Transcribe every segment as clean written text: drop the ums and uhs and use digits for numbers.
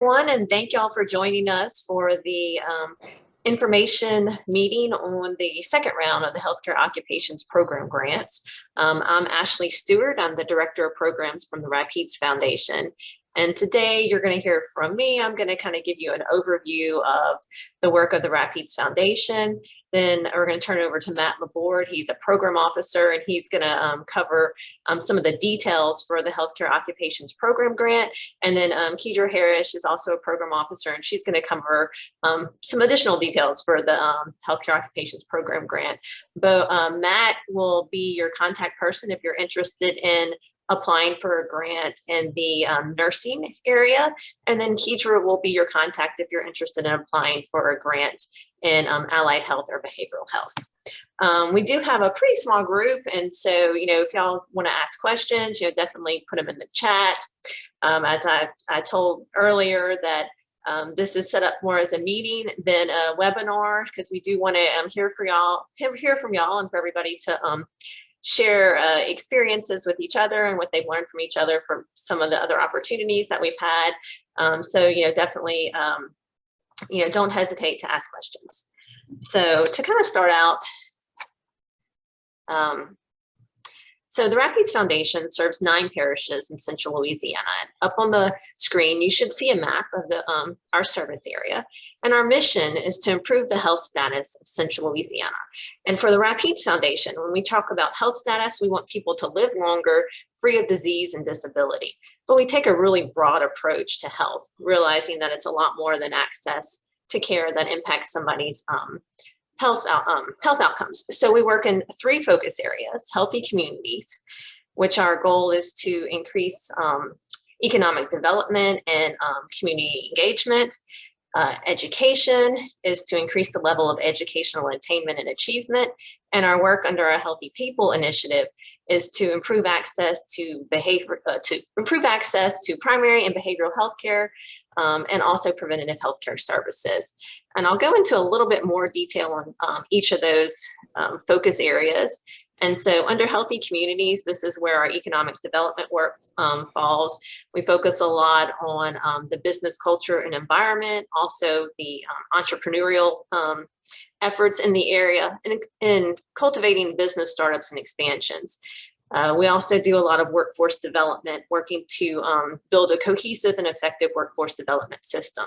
Everyone, and thank y'all for joining us for the information meeting on the second round of the Healthcare Occupations Program grants. I'm Ashley Stewart. I'm the Director of Programs from the Rapides Foundation. And today you're going to hear from me. I'm going to kind of give you an overview of the work of the Rapides Foundation. Then we're going to turn it over to Matt Laborde. He's a program officer, and he's going to cover some of the details for the Healthcare Occupations Program grant. And then Keidra Harris is also a program officer, and she's going to cover some additional details for the Healthcare Occupations Program grant. But Matt will be your contact person if you're interested in applying for a grant in the nursing area. And then Keidra will be your contact if you're interested in applying for a grant in allied health or behavioral health. We do have a pretty small group. And so, if y'all want to ask questions, definitely put them in the chat. As I told earlier that this is set up more as a meeting than a webinar, because we do want to hear from y'all and for everybody to share experiences with each other and what they've learned from each other from some of the other opportunities that we've had. So, definitely, don't hesitate to ask questions. So to kind of start out, so the Rapides Foundation serves 9 parishes in central Louisiana. Up on the screen, you should see a map of the our service area. And our mission is to improve the health status of central Louisiana. And for the Rapides Foundation, when we talk about health status, we want people to live longer, free of disease and disability. But we take a really broad approach to health, realizing that it's a lot more than access to care that impacts somebody's health outcomes. So we work in 3 focus areas: healthy communities, which our goal is to increase economic development and community engagement. Education is to increase the level of educational attainment and achievement. And our work under our Healthy People initiative is to improve access to primary and behavioral health care, and also preventative healthcare services. And I'll go into a little bit more detail on each of those focus areas. And so under healthy communities, this is where our economic development work falls. We focus a lot on the business culture and environment, also the entrepreneurial efforts in the area, and in cultivating business startups and expansions. We also do a lot of workforce development, working to build a cohesive and effective workforce development system.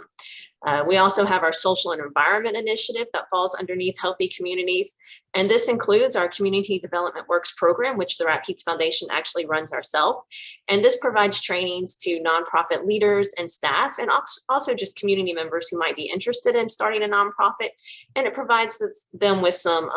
We also have our social and environment initiative that falls underneath healthy communities. And this includes our Community Development Works program, which the Rapides Foundation actually runs ourselves. And this provides trainings to nonprofit leaders and staff, and also just community members who might be interested in starting a nonprofit. And it provides them with some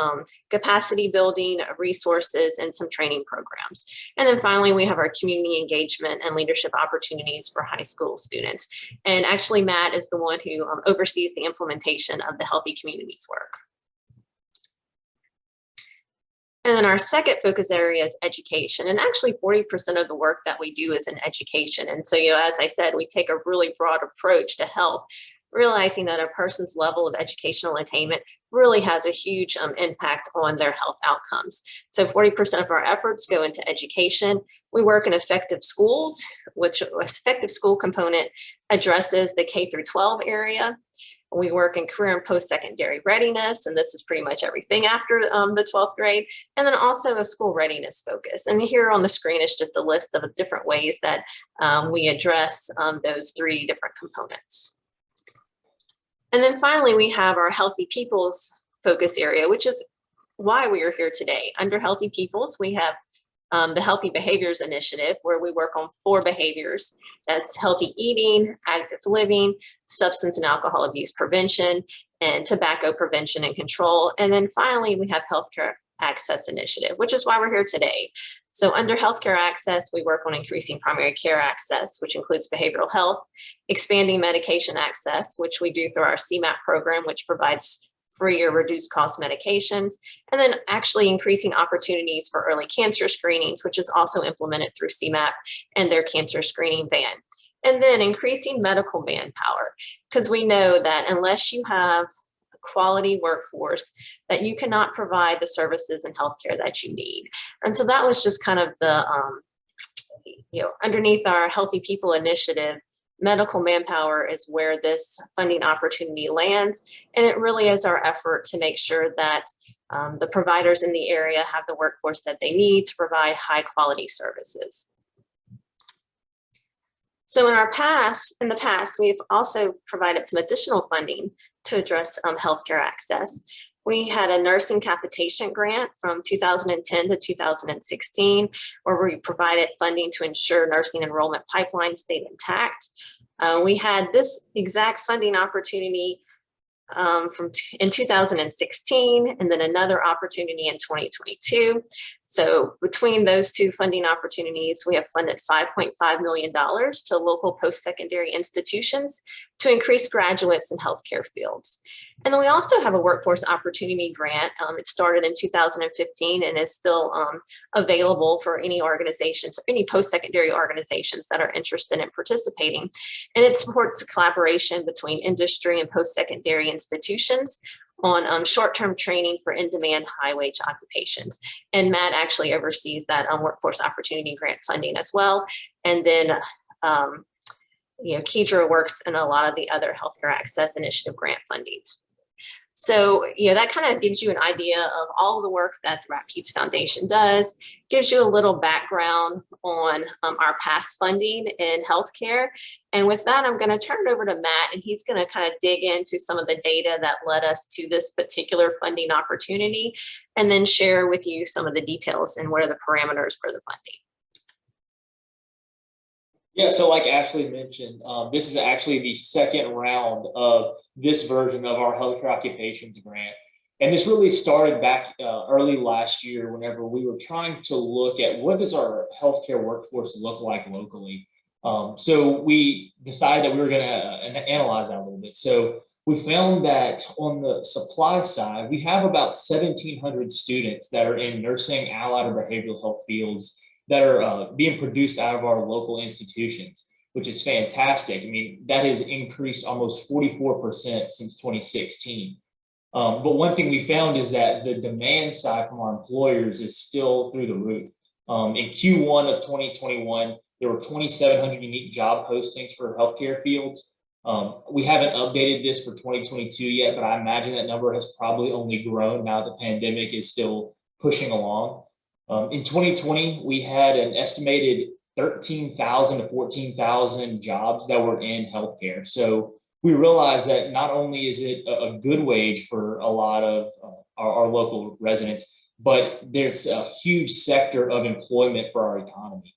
capacity building resources and some training programs. And then finally, we have our community engagement and leadership opportunities for high school students. And actually, Matt is the one who oversees the implementation of the Healthy Communities work. And then our second focus area is education. And actually 40% of the work that we do is in education. And so, as I said, we take a really broad approach to health, realizing that a person's level of educational attainment really has a huge impact on their health outcomes. So 40% of our efforts go into education. We work in effective schools, which effective school component addresses the K through 12 area. We work in career and post-secondary readiness, and this is pretty much everything after the 12th grade, and then also a school readiness focus. And here on the screen is just a list of different ways that we address those 3 different components. And then finally, we have our Healthy Peoples focus area, which is why we are here today. Under Healthy Peoples, we have the Healthy Behaviors Initiative, where we work on 4 behaviors. That's healthy eating, active living, substance and alcohol abuse prevention, and tobacco prevention and control. And then finally, we have Healthcare Access Initiative, which is why we're here today. So under healthcare access, we work on increasing primary care access, which includes behavioral health, expanding medication access, which we do through our CMAP program, which provides free or reduced cost medications, and then actually increasing opportunities for early cancer screenings, which is also implemented through CMAP and their cancer screening van. And then increasing medical manpower, because we know that unless you have a quality workforce, that you cannot provide the services and healthcare that you need. And so that was just kind of the, underneath our Healthy People initiative, medical manpower is where this funding opportunity lands. And it really is our effort to make sure that the providers in the area have the workforce that they need to provide high quality services. So in the past, we've also provided some additional funding to address healthcare access. We had a nursing capitation grant from 2010 to 2016, where we provided funding to ensure nursing enrollment pipeline stayed intact. We had this exact funding opportunity in 2016, and then another opportunity in 2022. So between those two funding opportunities, we have funded $5.5 million to local post-secondary institutions to increase graduates in healthcare fields. And then we also have a workforce opportunity grant. It started in 2015 and is still available for any organizations, any post-secondary organizations that are interested in participating. And it supports collaboration between industry and post-secondary institutions on short-term training for in-demand high-wage occupations. And Matt actually oversees that workforce opportunity grant funding as well. And then Kedra works in a lot of the other healthcare access initiative grant fundings. So, that kind of gives you an idea of all the work that the Rapp-Keats Foundation does, gives you a little background on our past funding in healthcare. And with that, I'm going to turn it over to Matt, and he's going to kind of dig into some of the data that led us to this particular funding opportunity, and then share with you some of the details and what are the parameters for the funding. Yeah, so like Ashley mentioned, this is actually the second round of this version of our healthcare occupations grant. And this really started back early last year, whenever we were trying to look at what does our healthcare workforce look like locally. So we decided that we were going to analyze that a little bit. So we found that on the supply side, we have about 1,700 students that are in nursing, allied, or behavioral health fields that are being produced out of our local institutions, which is fantastic. I mean, that has increased almost 44% since 2016. But one thing we found is that the demand side from our employers is still through the roof. In Q1 of 2021, there were 2,700 unique job postings for healthcare fields. We haven't updated this for 2022 yet, but I imagine that number has probably only grown now that the pandemic is still pushing along. In 2020, we had an estimated 13,000 to 14,000 jobs that were in healthcare. So we realized that not only is it a good wage for a lot of our local residents, but there's a huge sector of employment for our economy.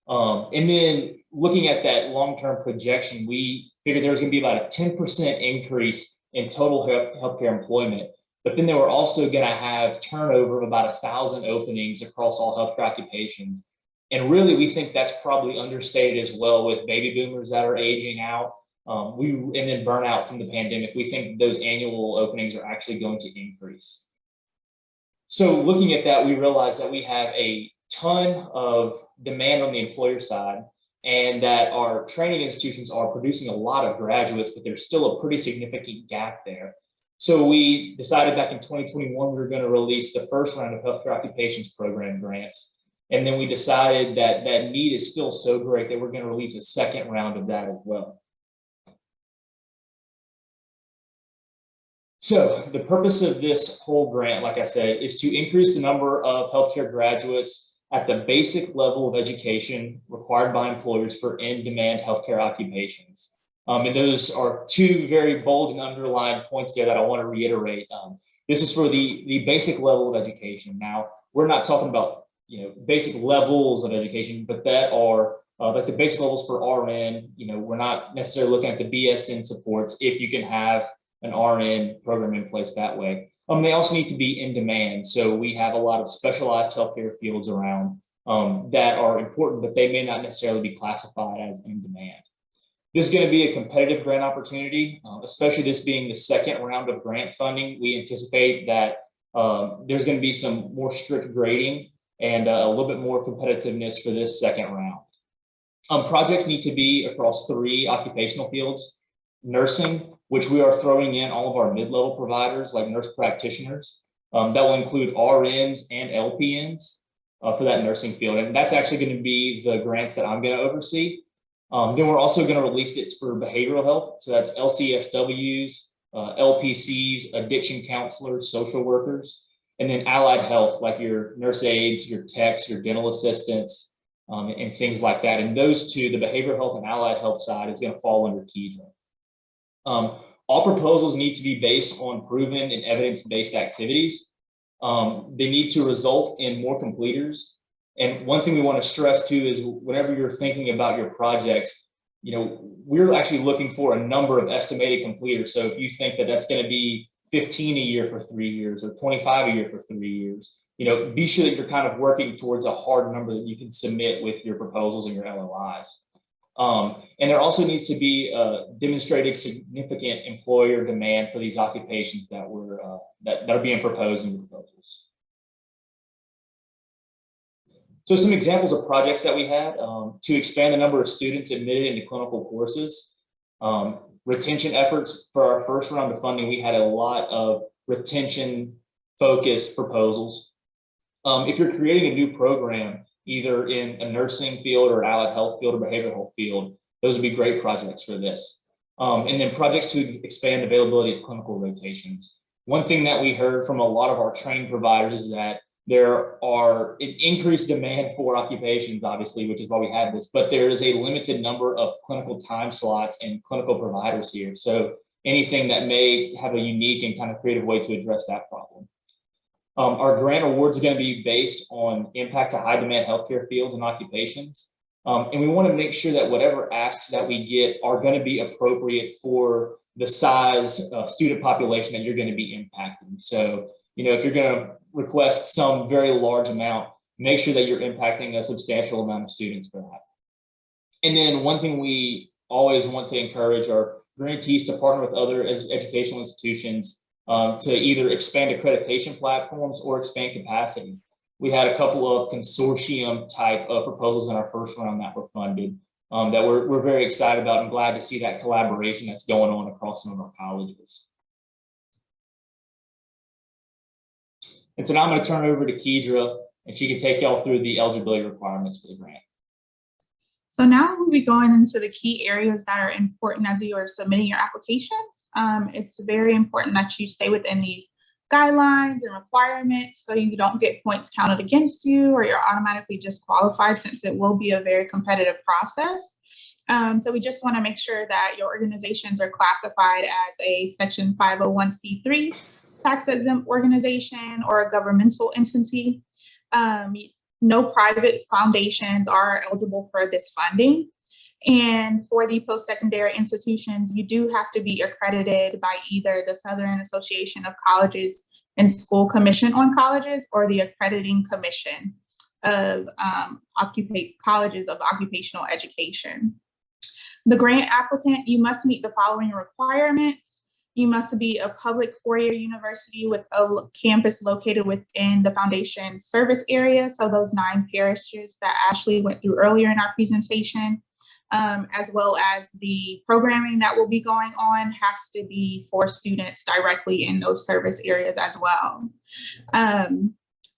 And then looking at that long-term projection, we figured there was going to be about a 10% increase in total healthcare employment. But then they were also going to have turnover of about 1,000 openings across all healthcare occupations. And really, we think that's probably understated as well, with baby boomers that are aging out, and then burnout from the pandemic. We think those annual openings are actually going to increase. So looking at that, we realized that we have a ton of demand on the employer side, and that our training institutions are producing a lot of graduates, but there's still a pretty significant gap there. So we decided back in 2021, we were going to release the first round of healthcare occupations program grants. And then we decided that that need is still so great that we're going to release a second round of that as well. So the purpose of this whole grant, like I said, is to increase the number of healthcare graduates at the basic level of education required by employers for in-demand healthcare occupations. And those are two very bold and underlined points there that I want to reiterate. This is for the basic level of education. Now, we're not talking about basic levels of education, but that are like the basic levels for RN. We're not necessarily looking at the BSN supports if you can have an RN program in place that way. They also need to be in demand. So we have a lot of specialized healthcare fields around that are important, but they may not necessarily be classified as in demand. This is going to be a competitive grant opportunity, especially this being the second round of grant funding. We anticipate that there's going to be some more strict grading and a little bit more competitiveness for this second round. Projects need to be across 3 occupational fields: nursing, which we are throwing in all of our mid-level providers like nurse practitioners. That will include RNs and LPNs for that nursing field. And that's actually going to be the grants that I'm going to oversee. Then we're also going to release it for behavioral health. So that's LCSWs, LPCs, addiction counselors, social workers, and then allied health, like your nurse aides, your techs, your dental assistants, and things like that. And those two, the behavioral health and allied health side, is going to fall under KEDRA. All proposals need to be based on proven and evidence-based activities. They need to result in more completers. And one thing we want to stress too is whenever you're thinking about your projects, we're actually looking for a number of estimated completers. So if you think that that's going to be 15 a year for 3 years or 25 a year for 3 years, be sure that you're kind of working towards a hard number that you can submit with your proposals and your LOIs. And there also needs to be demonstrated significant employer demand for these occupations that are being proposed in the proposals. So some examples of projects that we had to expand the number of students admitted into clinical courses. Retention efforts for our first round of funding, we had a lot of retention focused proposals. If you're creating a new program, either in a nursing field or allied health field or behavioral health field, those would be great projects for this. And then projects to expand availability of clinical rotations. One thing that we heard from a lot of our trained providers is that there are an increased demand for occupations, obviously, which is why we have this, but there is a limited number of clinical time slots and clinical providers here. So anything that may have a unique and kind of creative way to address that problem. Our grant awards are going to be based on impact to high demand healthcare fields and occupations. And we want to make sure that whatever asks that we get are going to be appropriate for the size student population that you're going to be impacting. So, if you're going to request some very large amount, make sure that you're impacting a substantial amount of students for that. And then one thing we always want to encourage our grantees to partner with other educational institutions to either expand accreditation platforms or expand capacity. We had a couple of consortium type of proposals in our first round that were funded that we're very excited about and glad to see that collaboration that's going on across some of our colleges. And so now I'm going to turn it over to Kedra, and she can take y'all through the eligibility requirements for the grant. So now we'll be going into the key areas that are important as you are submitting your applications. It's very important that you stay within these guidelines and requirements so you don't get points counted against you or you're automatically disqualified, since it will be a very competitive process. So we just want to make sure that your organizations are classified as a Section 501c3 tax-exempt organization or a governmental entity. No private foundations are eligible for this funding. And for the post-secondary institutions, you do have to be accredited by either the Southern Association of Colleges and School Commission on Colleges or the Accrediting Commission of Colleges of Occupational Education. The grant applicant, you must meet the following requirements. You must be a public four-year university with a campus located within the foundation service area. So those 9 parishes that Ashley went through earlier in our presentation, as well as the programming that will be going on has to be for students directly in those service areas as well.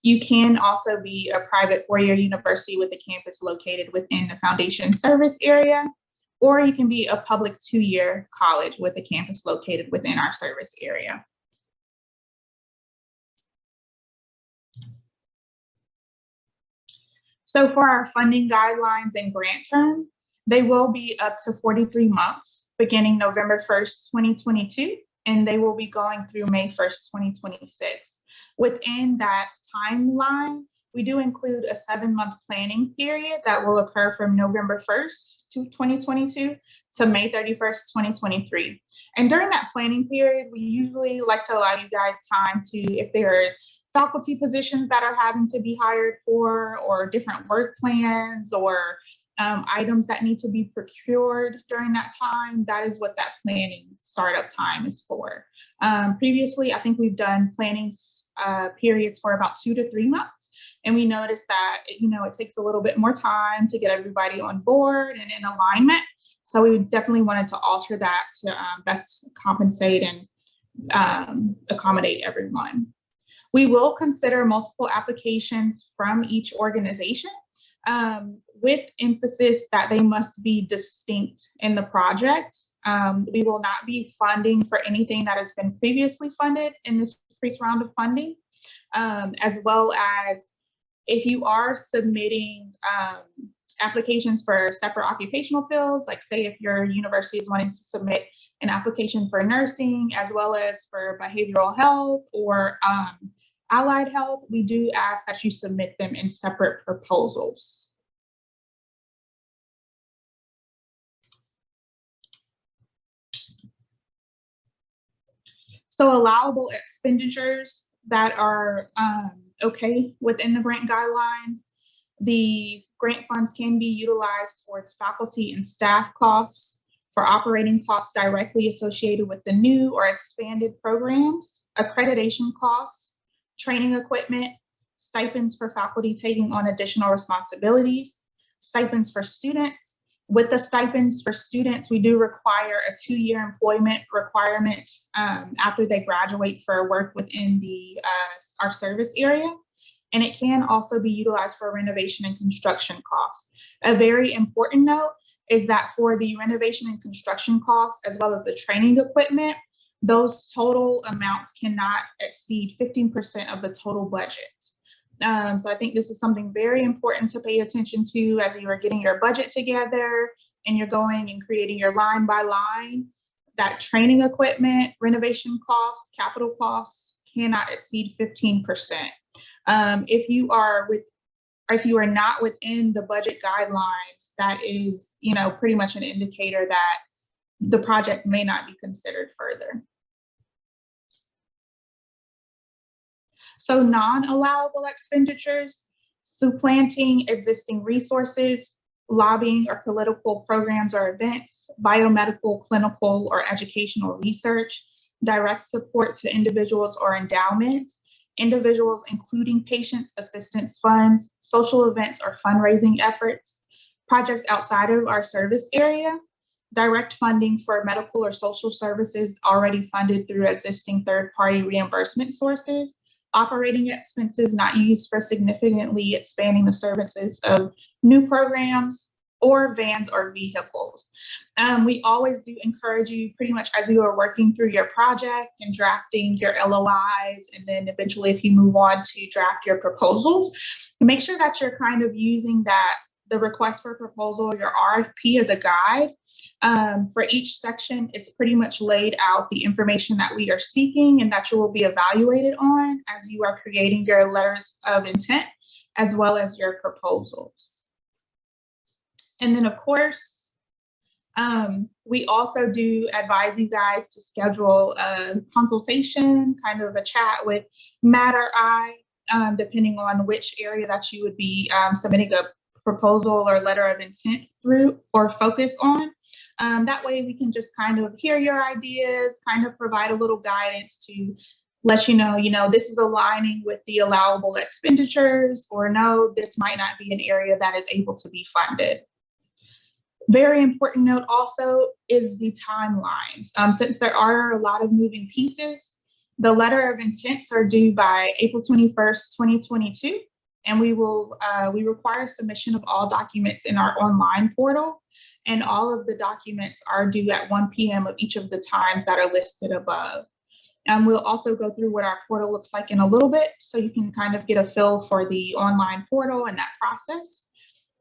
You can also be a private four-year university with a campus located within the foundation service area, or you can be a public 2-year college with a campus located within our service area. So for our funding guidelines and grant term, they will be up to 43 months, beginning November 1st, 2022, and they will be going through May 1st, 2026. Within that timeline, we do include a 7-month planning period that will occur from November 1st to 2022 to May 31st, 2023. And during that planning period, we usually like to allow you guys time to, if there's faculty positions that are having to be hired for, or different work plans, or items that need to be procured during that time, that is what that planning startup time is for. Previously, I think we've done planning periods for about 2 to 3 months. And we noticed that, it takes a little bit more time to get everybody on board and in alignment. So we definitely wanted to alter that to best compensate and accommodate everyone. We will consider multiple applications from each organization. with emphasis that they must be distinct in the project. We will not be funding for anything that has been previously funded in this first round of funding, as well as if you are submitting applications for separate occupational fields, like say if your university is wanting to submit an application for nursing as well as for behavioral health or allied health, we do ask that you submit them in separate proposals. So allowable expenditures that are okay within the grant guidelines. The grant funds can be utilized towards faculty and staff costs, for operating costs directly associated with the new or expanded programs, accreditation costs, training equipment, stipends for faculty taking on additional responsibilities, stipends for students. With the stipends for students, we do require a 2-year employment requirement after they graduate for work within our service area. And it can also be utilized for renovation and construction costs. A very important note is that for the renovation and construction costs, as well as the training equipment, those total amounts cannot exceed 15% of the total budget. So I think this is something very important to pay attention to as you are getting your budget together and you're going and creating your line by line. That training equipment, renovation costs, capital costs cannot exceed 15%. If you are not within the budget guidelines, that is, pretty much an indicator that the project may not be considered further. So non-allowable expenditures, supplanting existing resources, lobbying or political programs or events, biomedical, clinical, or educational research, direct support to individuals or endowments, individuals including patients assistance funds, social events or fundraising efforts, projects outside of our service area, direct funding for medical or social services already funded through existing third-party reimbursement sources, operating expenses not used for significantly expanding the services of new programs or vans or vehicles. We always do encourage you pretty much as you are working through your project and drafting your LOIs, and then eventually if you move on to draft your proposals, make sure that you're kind of using the request for proposal, your RFP, as a guide. For each section, it's pretty much laid out the information that we are seeking and that you will be evaluated on as you are creating your letters of intent, as well as your proposals. And then, of course, we also do advise you guys to schedule a consultation, kind of a chat with Matt or I, depending on which area that you would be submitting a proposal or letter of intent through or focus on. That way we can just kind of hear your ideas, kind of provide a little guidance to let you know, this is aligning with the allowable expenditures, or no, this might not be an area that is able to be funded. Very important note also is the timelines. Since there are a lot of moving pieces, the letter of intents are due by April 21st, 2022. And we require submission of all documents in our online portal, and all of the documents are due at 1 p.m. of each of the times that are listed above. We'll also go through what our portal looks like in a little bit, so you can kind of get a feel for the online portal and that process,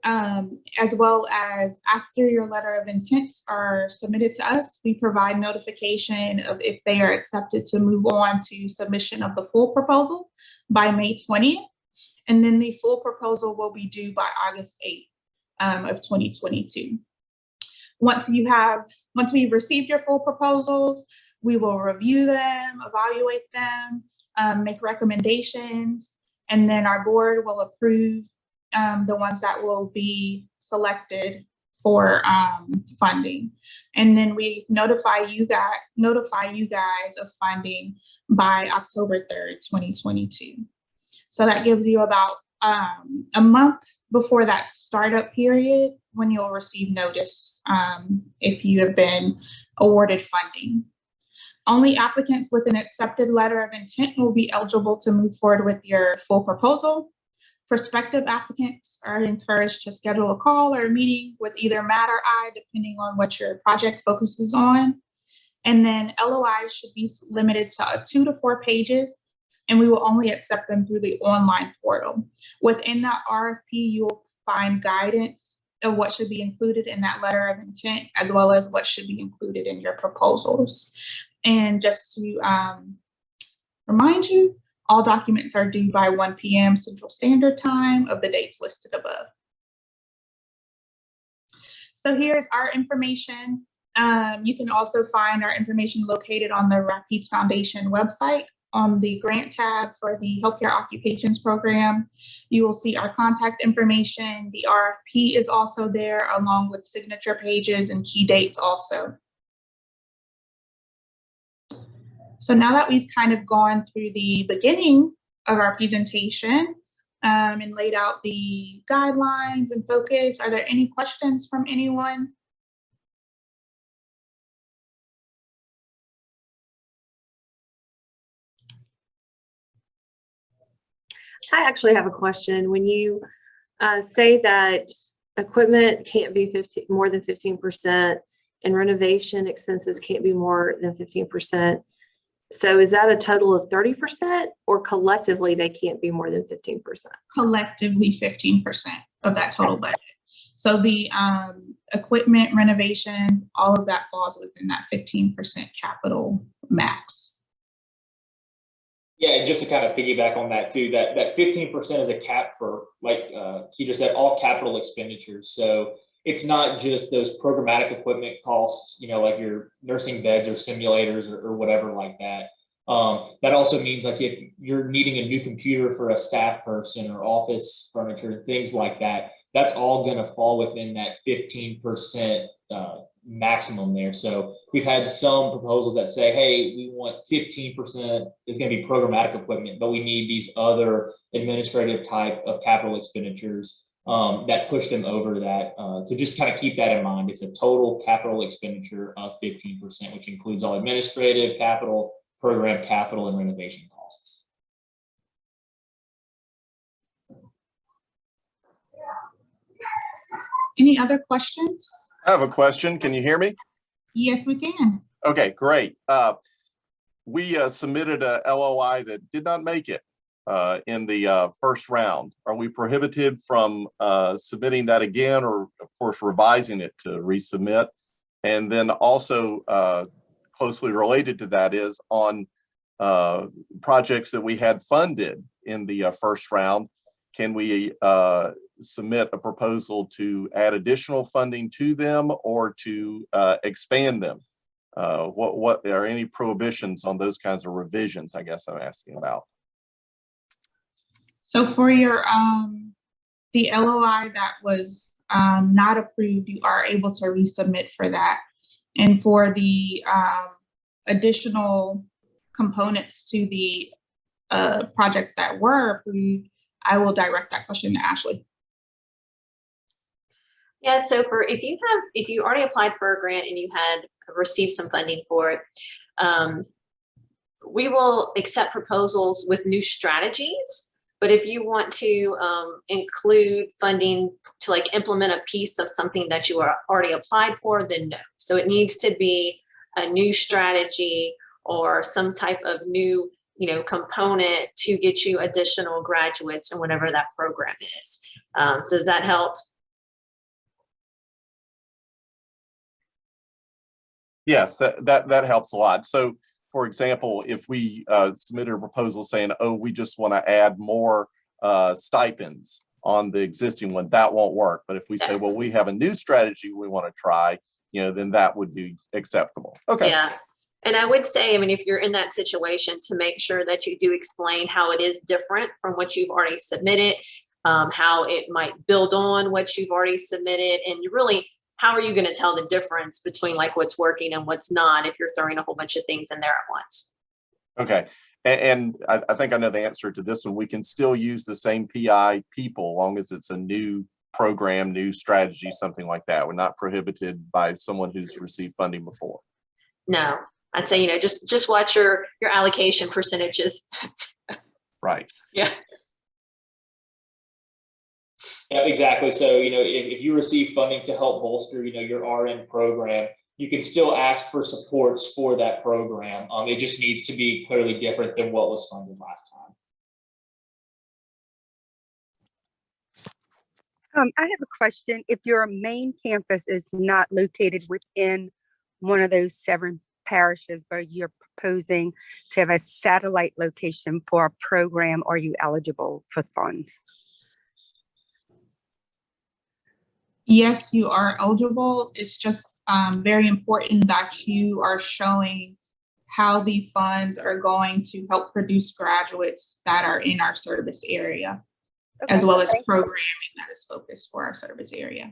as well as after your letter of intents are submitted to us, we provide notification of if they are accepted to move on to submission of the full proposal by May 20th. And then the full proposal will be due by August 8th of 2022. Once we've received your full proposals, we will review them, evaluate them, make recommendations, and then our board will approve the ones that will be selected for funding. And then we notify you guys of funding by October 3rd, 2022. So that gives you about a month before that startup period when you'll receive notice if you have been awarded funding. Only applicants with an accepted letter of intent will be eligible to move forward with your full proposal. Prospective applicants are encouraged to schedule a call or a meeting with either Matt or I, depending on what your project focuses on. And then LOIs should be limited to 2 to 4 pages, and we will only accept them through the online portal. Within that RFP, you will find guidance of what should be included in that letter of intent, as well as what should be included in your proposals. And just to remind you, all documents are due by 1 p.m. Central Standard Time of the dates listed above. So here's our information. You can also find our information located on the Rapides Foundation website on the grant tab for the Healthcare Occupations Program. You will see our contact information. The RFP is also there, along with signature pages and key dates also. So now that we've kind of gone through the beginning of our presentation and laid out the guidelines and focus, are there any questions from anyone? I actually have a question. When you say that equipment can't be more than 15% and renovation expenses can't be more than 15%, so is that a total of 30%, or collectively they can't be more than 15%? Collectively 15% of that total budget. So the equipment, renovations, all of that falls within that 15% capital max. Yeah, and just to kind of piggyback on that too, that 15% is a cap for, like he just said, all capital expenditures. So it's not just those programmatic equipment costs, you know, like your nursing beds or simulators or whatever like that. That also means, like, if you're needing a new computer for a staff person or office furniture, things like that, that's all going to fall within that 15% maximum there. So we've had some proposals that say, hey, we want 15% is going to be programmatic equipment, but we need these other administrative type of capital expenditures that push them over that. So just kind of keep that in mind. It's a total capital expenditure of 15%, which includes all administrative capital, program capital, and renovation costs. Any other questions? I have a question. Can you hear me? Yes, we can. Okay, great. We submitted a LOI that did not make it in the first round. Are we prohibited from submitting that again, or of course revising it to resubmit? And then also closely related to that is on projects that we had funded in the first round, can we submit a proposal to add additional funding to them or to expand them? What are any prohibitions on those kinds of revisions, I guess I'm asking about? So for your the LOI that was not approved, you are able to resubmit for that. And for the additional components to the projects that were approved, I will direct that question to Ashley. Yeah, so for if you already applied for a grant and you had received some funding for it, we will accept proposals with new strategies. But if you want to include funding to, like, implement a piece of something that you are already applied for, then no. So it needs to be a new strategy or some type of new, component to get you additional graduates or whatever that program is. So does that help? Yes, that helps a lot. So, for example, if we submitted a proposal saying, oh, we just want to add more stipends on the existing one, that won't work. But if we say, well, we have a new strategy we want to try, then that would be acceptable. Okay. Yeah. And I would say, if you're in that situation, to make sure that you do explain how it is different from what you've already submitted, how it might build on what you've already submitted, and really, how are you going to tell the difference between, like, what's working and what's not if you're throwing a whole bunch of things in there at once? Okay. And I think I know the answer to this one. We can still use the same PI people as long as it's a new program, new strategy, something like that. We're not prohibited by someone who's received funding before. No, I'd say, just watch your allocation percentages. Right. Yeah. Yeah, exactly. So, if you receive funding to help bolster, your RN program, you can still ask for supports for that program. It just needs to be clearly different than what was funded last time. I have a question. If your main campus is not located within one of those 7 parishes, but you're proposing to have a satellite location for a program, are you eligible for funds? Yes, you are eligible. It's just very important that you are showing how the funds are going to help produce graduates that are in our service area, as well as programming that is focused for our service area.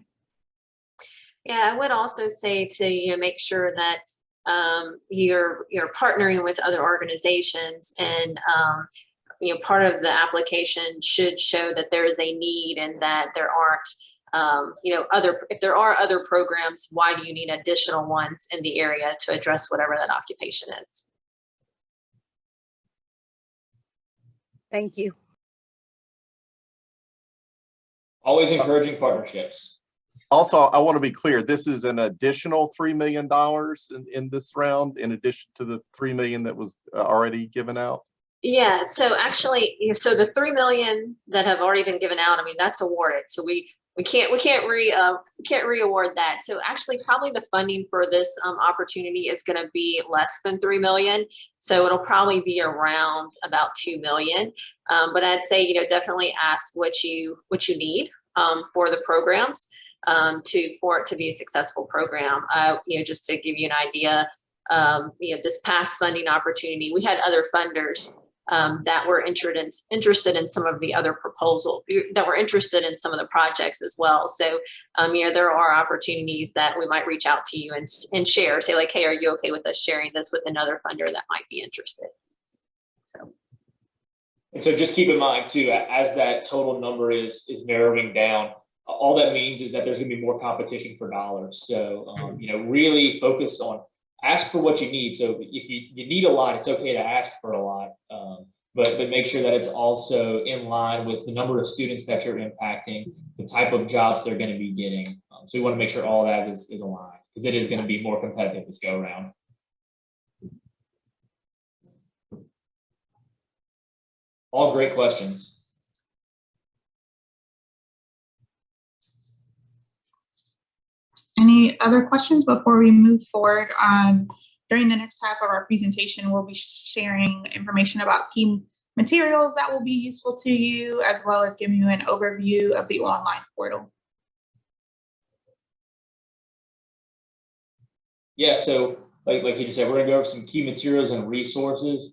Yeah, I would also say to make sure that you're partnering with other organizations, and part of the application should show that there is a need and that there aren't if there are other programs, why do you need additional ones in the area to address whatever that occupation is? Thank you. Always encouraging partnerships. Also, I want to be clear, this is an additional $3 million in this round, in addition to the $3 million that was already given out? Yeah, so actually, so the $3 million that have already been given out, I mean, that's awarded. So we can't re-award that. So actually, probably the funding for this opportunity is going to be less than $3 million. So it'll probably be around about $2 million. But I'd say definitely ask what you need for the programs for it to be a successful program. Just to give you an idea, this past funding opportunity, we had other funders that were interested in some of the other proposals, that were interested in some of the projects as well. So, there are opportunities that we might reach out to you and share, say like, hey, are you okay with us sharing this with another funder that might be interested? And so just keep in mind too, as that total number is narrowing down, all that means is that there's going to be more competition for dollars. So, really focus on, ask for what you need. So if you need a lot, it's okay to ask for a lot, but make sure that it's also in line with the number of students that you're impacting, the type of jobs they're going to be getting. So we want to make sure all that is aligned, because it is going to be more competitive this go around. All great questions. Any other questions before we move forward? During the next half of our presentation, we'll be sharing information about key materials that will be useful to you, as well as giving you an overview of the online portal. Yeah, so like you just said, we're going to go over some key materials and resources.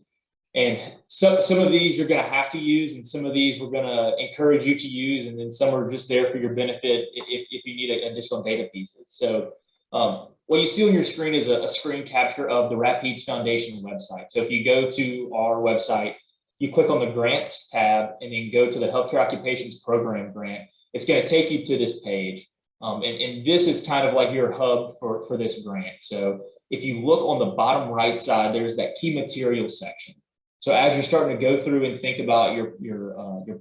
And some of these you're going to have to use, and some of these we're going to encourage you to use, and then some are just there for your benefit if you need additional data pieces. So what you see on your screen is a screen capture of the Rapides Foundation website. So if you go to our website, you click on the Grants tab and then go to the Healthcare Occupations Program grant. It's going to take you to this page. And this is kind of like your hub for this grant. So if you look on the bottom right side, there's that key materials section. So as you're starting to go through and think about your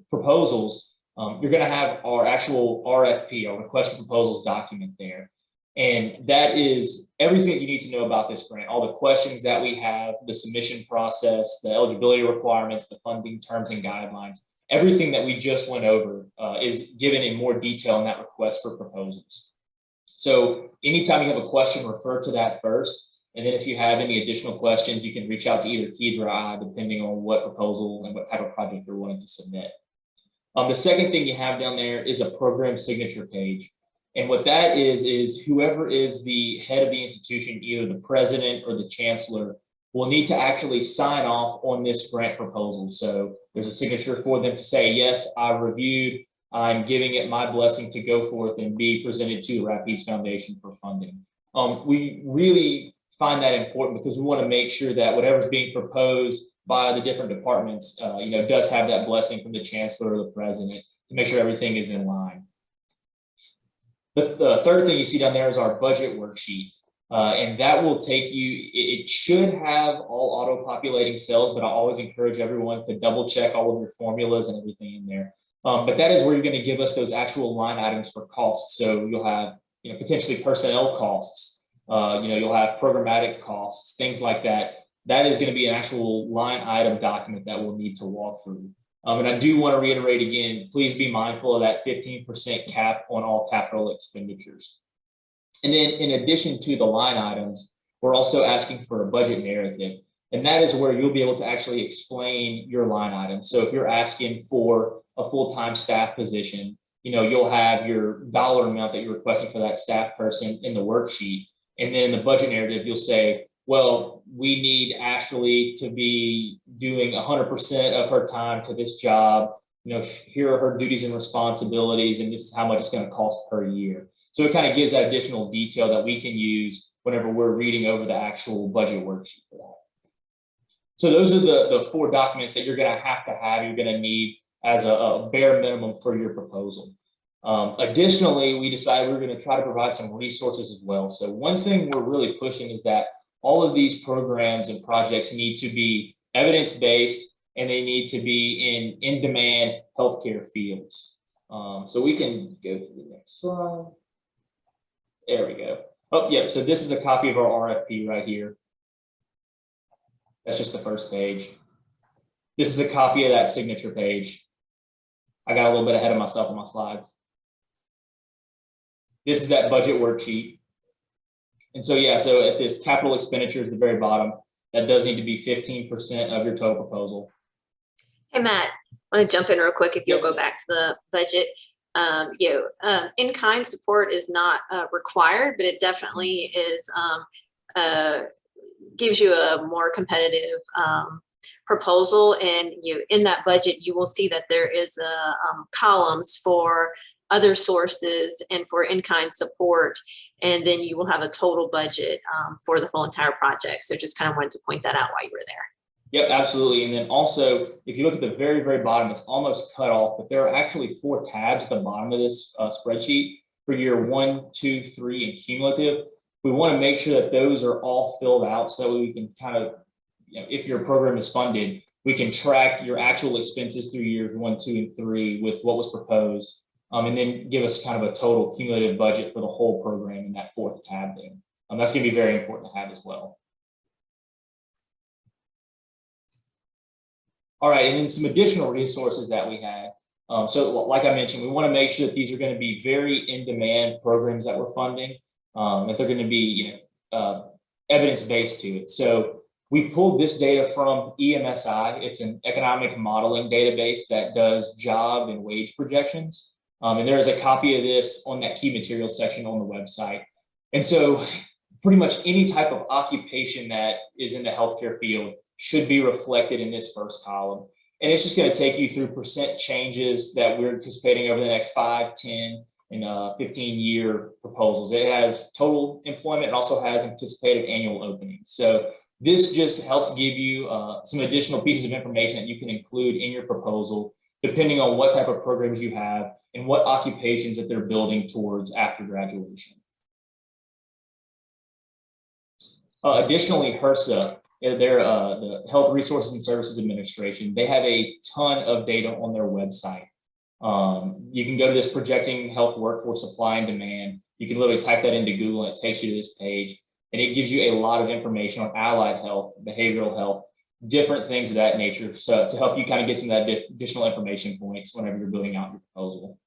proposals, you're going to have our actual RFP, our request for proposals document there. And that is everything you need to know about this grant, all the questions that we have, the submission process, the eligibility requirements, the funding terms and guidelines. Everything that we just went over is given in more detail in that request for proposals. So anytime you have a question, refer to that first. And then if you have any additional questions, you can reach out to either Keidra or I, depending on what proposal and what type of project you're wanting to submit. The second thing you have down there is a program signature page. And what that is whoever is the head of the institution, either the president or the chancellor, will need to actually sign off on this grant proposal. So there's a signature for them to say, yes, I reviewed, I'm giving it my blessing to go forth and be presented to the Rapides Foundation for funding. We really find that important because we want to make sure that whatever's being proposed by the different departments, does have that blessing from the chancellor or the president to make sure everything is in line. The third thing you see down there is our budget worksheet. And that will take you, it should have all auto-populating cells, but I always encourage everyone to double check all of your formulas and everything in there. But that is where you're going to give us those actual line items for costs. So you'll have, potentially personnel costs, you'll have programmatic costs, things like that. That is going to be an actual line item document that we'll need to walk through. And I do want to reiterate again, please be mindful of that 15% cap on all capital expenditures. And then in addition to the line items, we're also asking for a budget narrative. And that is where you'll be able to actually explain your line items. So if you're asking for a full-time staff position, you'll have your dollar amount that you're requesting for that staff person in the worksheet. And then in the budget narrative, you'll say, well, we need Ashley to be doing 100% of her time to this job. Here are her duties and responsibilities, and this is how much it's going to cost per year. So it kind of gives that additional detail that we can use whenever we're reading over the actual budget worksheet for that. So those are the 4 documents that you're going to have, you're going to need as a bare minimum for your proposal. Additionally, we decided we're going to try to provide some resources as well. So one thing we're really pushing is that all of these programs and projects need to be evidence-based, and they need to be in in-demand healthcare fields. So we can go to the next slide. There we go. Oh, yeah. So this is a copy of our RFP right here. That's just the first page. This is a copy of that signature page. I got a little bit ahead of myself on my slides. This is that budget worksheet. And so, yeah, so at this capital expenditures at the very bottom, that does need to be 15% of your total proposal. Hey, Matt, I want to jump in real quick if you'll go back to the budget. In-kind support is not required, but it definitely is gives you a more competitive proposal. And in that budget, you will see that there is columns for other sources and for in-kind support, and then you will have a total budget for the whole entire project. So just kind of wanted to point that out while you were there. Yep, absolutely. And then also, if you look at the very, very bottom, it's almost cut off, but there are actually 4 tabs at the bottom of this spreadsheet for year 1, 2, 3, and cumulative. We want to make sure that those are all filled out so that we can kind of, if your program is funded, we can track your actual expenses through years 1, 2, and 3 with what was proposed. And then give us kind of a total cumulative budget for the whole program in that 4th tab there. That's going to be very important to have as well. All right, and then some additional resources that we had. So like I mentioned, we want to make sure that these are going to be very in-demand programs that we're funding, that they're going to be evidence-based to it. So we pulled this data from EMSI. It's an economic modeling database that does job and wage projections. And there is a copy of this on that key materials section on the website. And so pretty much any type of occupation that is in the healthcare field should be reflected in this first column. And it's just going to take you through percent changes that we're anticipating over the next 5, 10, and 15-year proposals. It has total employment and also has anticipated annual openings. So this just helps give you some additional pieces of information that you can include in your proposal, depending on what type of programs you have and what occupations that they're building towards after graduation. Additionally, HRSA, they're the Health Resources and Services Administration. They have a ton of data on their website. You can go to this projecting health workforce supply and demand. You can literally type that into Google and it takes you to this page. And it gives you a lot of information on allied health, behavioral health, different things of that nature. So to help you kind of get some of that additional information points whenever you're building out your proposal.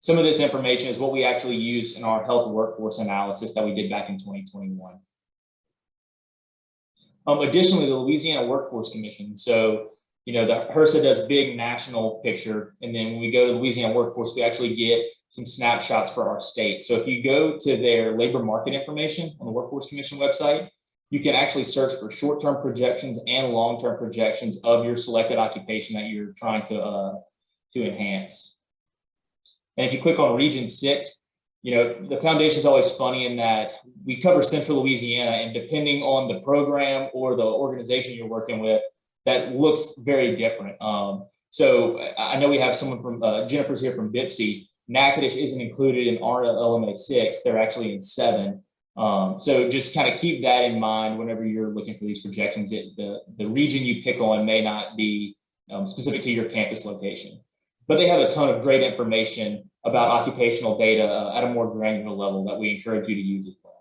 Some of this information is what we actually use in our health workforce analysis that we did back in 2021. Additionally, the Louisiana Workforce Commission. So, the HRSA does big national picture. And then when we go to Louisiana Workforce, we actually get some snapshots for our state. So if you go to their labor market information on the Workforce Commission website, you can actually search for short-term projections and long-term projections of your selected occupation that you're trying to enhance. And if you click on Region 6, the foundation is always funny in that we cover Central Louisiana, and depending on the program or the organization you're working with, that looks very different. So I know we have someone from Jennifer's here from BIPSI. Natchitoches isn't included in RLMA 6. They're actually in 7. So just kind of keep that in mind whenever you're looking for these projections. The region you pick on may not be specific to your campus location. But they have a ton of great information about occupational data at a more granular level that we encourage you to use as well.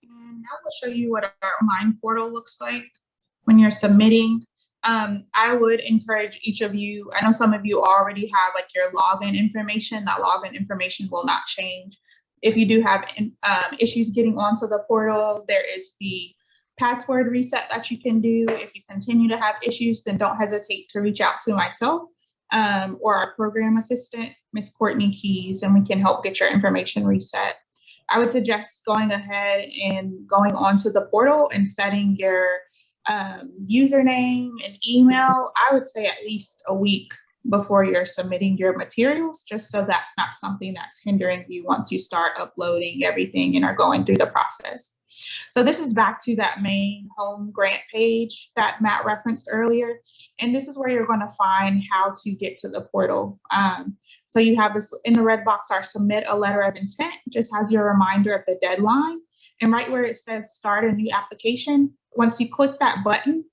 And now we'll show you what our online portal looks like when you're submitting. I would encourage each of you, I know some of you already have like your login information. That login information will not change. If you do have issues getting onto the portal, there is the password reset that you can do. If you continue to have issues, then don't hesitate to reach out to myself or our program assistant, Miss Courtney Keys, and we can help get your information reset. I would suggest going ahead and going onto the portal and setting your username and email. I would say at least a week before you're submitting your materials, just so that's not something that's hindering you once you start uploading everything and are going through the process. So this is back to that main home grant page that Matt referenced earlier. And this is where you're going to find how to get to the portal. So you have this in the red box, our submit a letter of intent, just has your reminder of the deadline. And right where it says start a new application, once you click that button,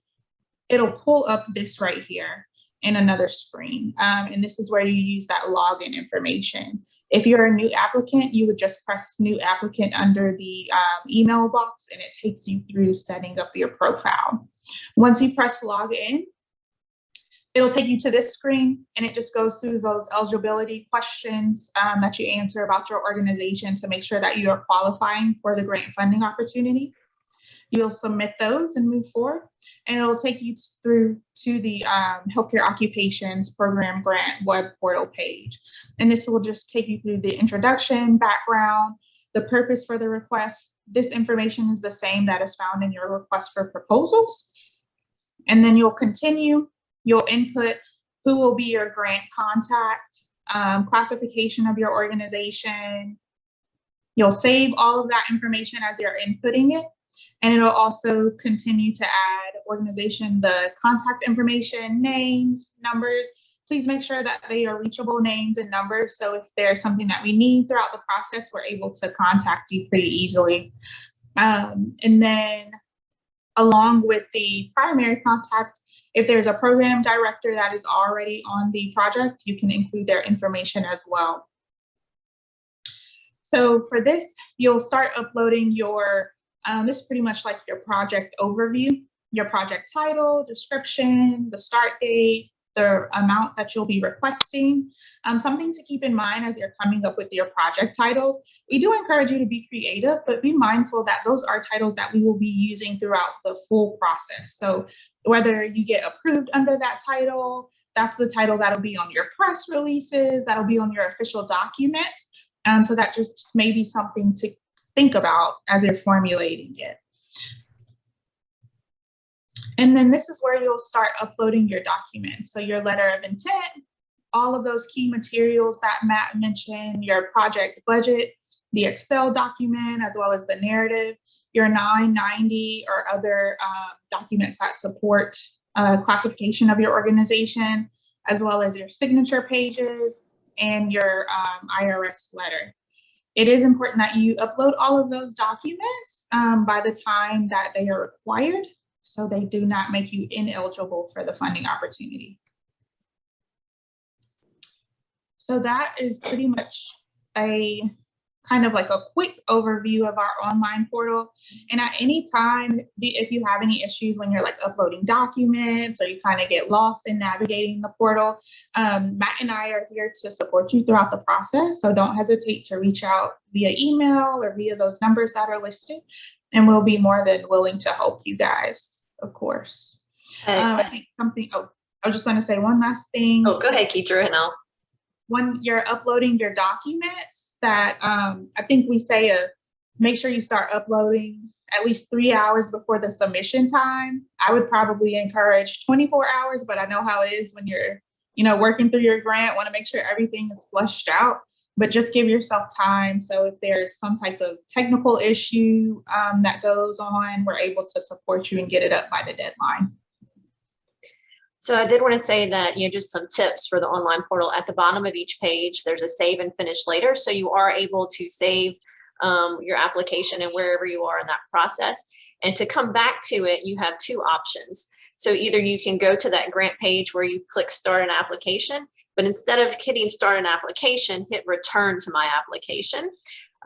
it'll pull up this right here in another screen. And this is where you use that login information. If you're a new applicant, you would just press new applicant under the email box and it takes you through setting up your profile. Once you press log in, it'll take you to this screen and it just goes through those eligibility questions that you answer about your organization to make sure that you are qualifying for the grant funding opportunity. You'll submit those and move forward, and it'll take you through to the Healthcare Occupations Program Grant web portal page. And this will just take you through the introduction, background, the purpose for the request. This information is the same that is found in your request for proposals. And then you'll continue, you'll input who will be your grant contact, classification of your organization. You'll save all of that information as you're inputting it. And it'll also continue to add organization, the contact information, names, numbers. Please make sure that they are reachable names and numbers. So if there's something that we need throughout the process, we're able to contact you pretty easily. And then along with the primary contact, if there's a program director that is already on the project, you can include their information as well. So for this, you'll start uploading your this is pretty much like your project overview, your project title, description, the start date, the amount that you'll be requesting. Something to keep in mind as you're coming up with your project titles, we do encourage you to be creative, but be mindful that those are titles that we will be using throughout the full process. So whether you get approved under that title, that's the title that'll be on your press releases, that'll be on your official documents. So that just may be something to think about as you're formulating it. And then this is where you'll start uploading your documents. So your letter of intent, all of those key materials that Matt mentioned, your project budget, the Excel document, as well as the narrative, your 990 or other documents that support classification of your organization, as well as your signature pages and your IRS letter. It is important that you upload all of those documents by the time that they are required, so they do not make you ineligible for the funding opportunity. So that is pretty much a kind of like a quick overview of our online portal. And at any time, if you have any issues when you're like uploading documents or you kind of get lost in navigating the portal, Matt and I are here to support you throughout the process. So don't hesitate to reach out via email or via those numbers that are listed, and we'll be more than willing to help you guys, of course. I think something, I was just going to say one last thing. Oh, go ahead, Keidra, and I'll. When you're uploading your documents, that I think we say make sure you start uploading at least 3 hours before the submission time. I would probably encourage 24 hours, but I know how it is when you're, working through your grant, want to make sure everything is flushed out, but just give yourself time. So if there's some type of technical issue that goes on, we're able to support you and get it up by the deadline. So I did want to say that, just some tips for the online portal. At the bottom of each page, there's a save and finish later. So you are able to save your application and wherever you are in that process. And to come back to it, you have two options. So either you can go to that grant page where you click start an application, but instead of hitting start an application, hit return to my application.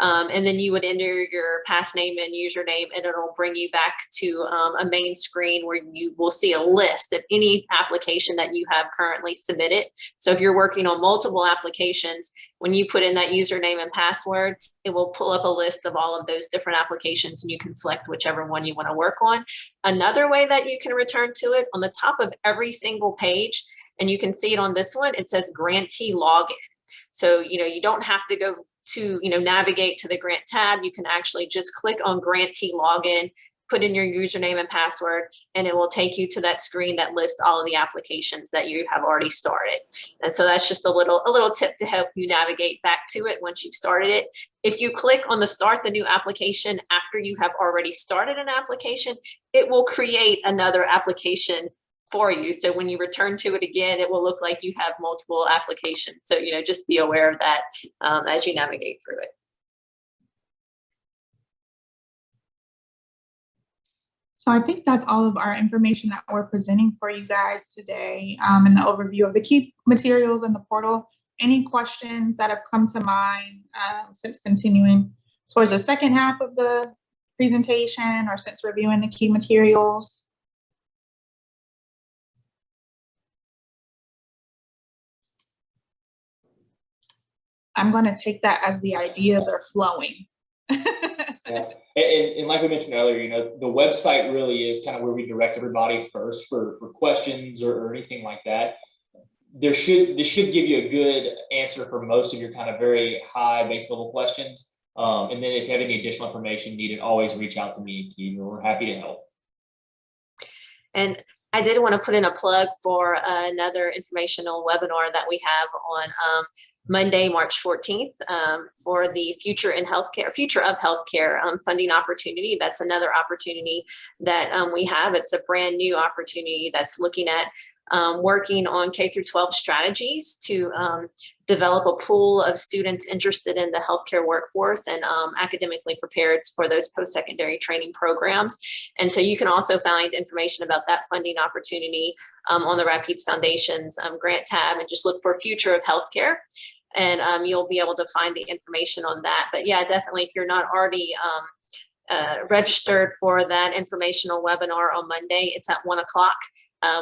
And then you would enter your past name and username, and it'll bring you back to a main screen where you will see a list of any application that you have currently submitted. So if you're working on multiple applications, when you put in that username and password, it will pull up a list of all of those different applications, and you can select whichever one you want to work on. Another way that you can return to it, on the top of every single page, and you can see it on this one, it says grantee login. So, you don't have to go to, navigate to the grant tab. You can actually just click on grantee login, put in your username and password, and it will take you to that screen that lists all of the applications that you have already started. And so that's just a little tip to help you navigate back to it once you've started it. If you click on the start the new application after you have already started an application, it will create another application for you. So when you return to it again, it will look like you have multiple applications. So, just be aware of that as you navigate through it. So I think that's all of our information that we're presenting for you guys today, and the overview of the key materials in the portal. Any questions that have come to mind since continuing towards the second half of the presentation or since reviewing the key materials? I'm going to take that as the ideas are flowing. Yeah. And like we mentioned earlier, the website really is kind of where we direct everybody first for questions or anything like that. This should give you a good answer for most of your kind of very high base level questions. And then if you have any additional information needed, always reach out to me and Keith. We're happy to help. And I did want to put in a plug for another informational webinar that we have on Monday, March 14th, for the Future of Healthcare funding opportunity. That's another opportunity that we have. It's a brand new opportunity that's looking at working on K-12 strategies to develop a pool of students interested in the healthcare workforce and academically prepared for those post-secondary training programs. And so you can also find information about that funding opportunity on the Rapides Foundation's grant tab, and just look for Future of Healthcare. And you'll be able to find the information on that. But yeah, definitely, if you're not already registered for that informational webinar on Monday, it's at 1 o'clock.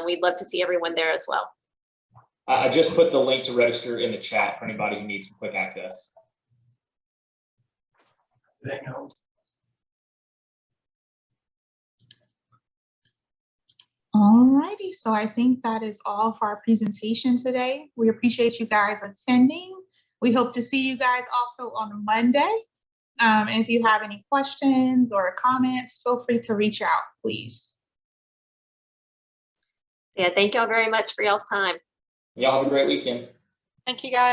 We'd love to see everyone there as well. I just put the link to register in the chat for anybody who needs some quick access. All righty, so I think that is all for our presentation today. We appreciate you guys attending. We hope to see you guys also on Monday. And if you have any questions or comments, feel free to reach out, please. Yeah, thank y'all very much for y'all's time. Y'all have a great weekend. Thank you, guys.